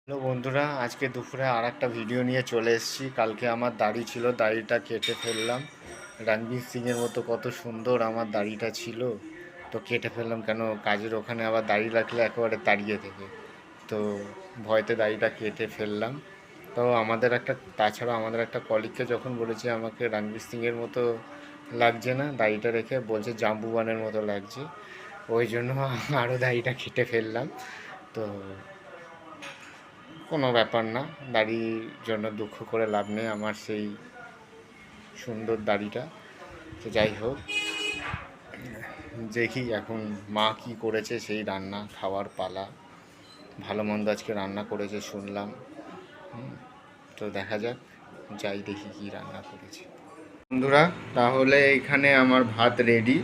Hello বন্ধুরা, আজকে দুপুরে আর একটা ভিডিও নিয়ে চলে এসেছি। কালকে আমার দাড়ি ছিল, দাড়িটা কেটে ফেললাম। রণবীর সিংয়ের মতো কত সুন্দর আমার দাড়িটা ছিল, তো কেটে ফেললাম। কেন কাজের ওখানে আবার দাড়ি রাখলে একেবারে তাড়িয়ে থেকে, তো ভয়তে দাড়িটা কেটে ফেললাম। তো তাছাড়া আমাদের একটা কলিগকে যখন বলেছি আমাকে রণবীর সিংয়ের মতো লাগছে না দাড়িটা রেখে, বলছে জাম্বুবানের মতো লাগছে। ওই জন্য আরও দাড়িটা কেটে ফেললাম। তো কোনো ব্যাপার না, দাড়ির জন্য দুঃখ করে লাভ নেই, আমার সেই সুন্দর দাড়িটা। তো যাই হোক, দেখি এখন মা কি করেছে, সেই রান্না খাওয়ার পালা। ভালো মন্দ আজকে রান্না করেছে শুনলাম। তো দেখা যাক, যাই দেখি কি রান্না করেছে। বন্ধুরা, তাহলে এখানে আমার ভাত রেডি।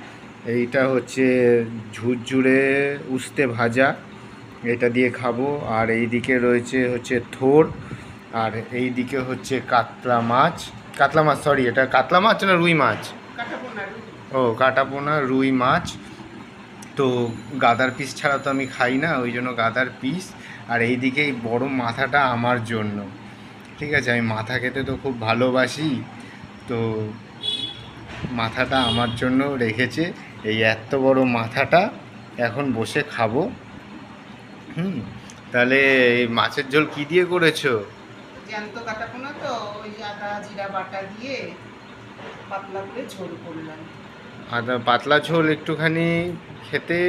এইটা হচ্ছে ঝুরঝুরে উস্তে ভাজা, এটা দিয়ে খাবো। আর এই দিকে রয়েছে হচ্ছে থোড়, আর এই দিকে হচ্ছে কাতলা মাছ, সরি, এটা কাতলা মাছ না রুই মাছ? ও, কাটাপোনা রুই মাছ। তো গাদার পিস ছাড়া তো আমি খাই না, ওই জন্য গাদার পিস। আর এই দিকে এই বড় মাথাটা আমার জন্য, ঠিক আছে? আমি মাথা খেতে তো খুব ভালোবাসি, তো মাথাটা আমার জন্য রেখেছে। এই এত বড় মাথাটা এখন বসে খাবো। তাহলে এই মাছের ঝোল কি দিয়ে করেছো? জ্যান্ত কাটাপোনা তো, ওই আদা জিরা বাটা দিয়ে পাতলা করে ঝোল করলাম। আদা পাতলা ঝোল একটুখানি খেতে।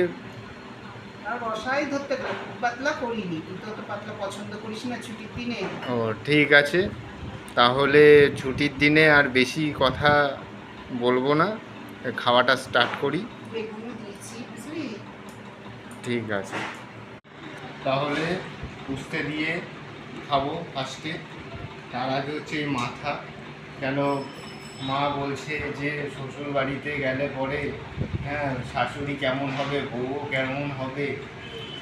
আর রসাই ধরতে পারে, খুব পাতলা করিনি, তুই তো অত পাতলা পছন্দ করিস না ছুটির দিনে। ও ঠিক আছে, তাহলে ছুটির দিনে আর বেশি কথা বলবো না, খাওয়াটা স্টার্ট করি। বেগুনও দিয়েছি বুঝলি। ঠিক আছে, তাহলে উস্তে দিয়ে খাবো ফার্স্টে। তার আগে হচ্ছে এই মাথা। কেন মা বলছে যে শ্বশুর বাড়িতে গেলে পরে, হ্যাঁ, শাশুড়ি কেমন হবে, বউও কেমন হবে,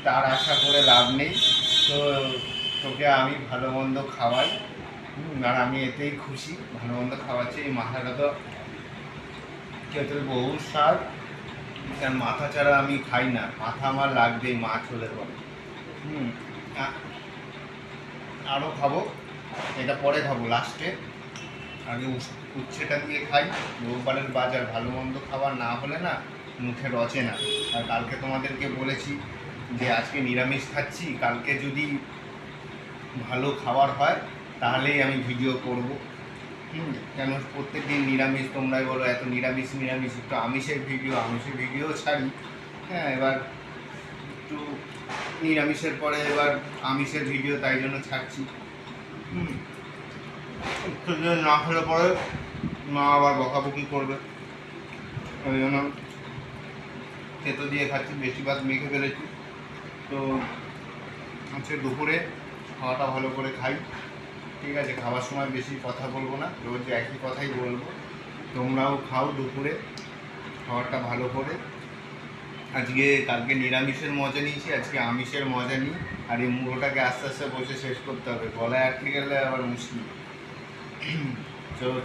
তার আশা করে লাভ নেই। তো তোকে আমি ভালো মন্দ খাওয়াই, আর আমি এতেই খুশি, ভালো মন্দ খাওয়াচ্ছি। এই মাথাটা তো খেতে বহু স্বাদ, কারণ মাথা ছাড়া আমি খাই না, মাথা আমার লাগবেই মাছ হলে পরে। আরও খাবো, এটা পরে খাবো লাস্টে। আগে উচ্ছেটা দিয়ে খাই। রোববারের বাজার, ভালো মন্দ খাবার না হলে না মুখে রচে না। আর কালকে তোমাদেরকে বলেছি যে আজকে নিরামিষ খাচ্ছি, কালকে যদি ভালো খাবার হয় তাহলেই আমি ভিডিও করব। কেন প্রত্যেক দিন নিরামিষ, তোমরাই বলো এত নিরামিষ নিরামিষ, একটু আমিষের ভিডিও ছাড়ি। হ্যাঁ, এবার একটু নিরামিষের পরে এবার আমিষের ভিডিও, তাই জন্য ছাড়ছি। না খেলে পরে মা আবার বকাবকি করবে, ওই জন্য তেতো দিয়ে খাচ্ছি, বেশি ভাত মেখে ফেলেছি। তো হচ্ছে দুপুরে খাওয়াটা ভালো করে খাই, ঠিক আছে? খাওয়ার সময় বেশি কথা বলবো না, রোজ একই কথাই বলবো। তোমরাও খাও দুপুরে খাবারটা ভালো করে। কালকে নিরামিষের মজা নিয়েছি, আজকে আমিষের মজা নিই। আর এই মুড়োটাকে আস্তে আস্তে বসে শেষ করতে হবে, গলায় আটকে গেলে আবার মুশকিল।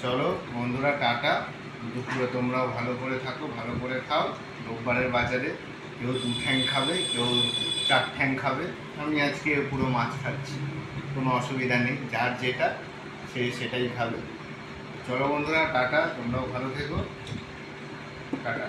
চলো বন্ধুরা, টাটা। দুপুরে তোমরাও ভালো করে থাকো, ভালো করে খাও। রোববারের বাজারে কেউ 2 ঠ্যাং খাবে, কেউ 4 ঠ্যাং খাবে, আমি আজকে পুরো মাছ খাচ্ছি, কোনো অসুবিধা নেই। যার যেটা সে সেটাই খাবে। চলো বন্ধুরা, টাটা, তোমরাও ভালো থেকো, টাটা।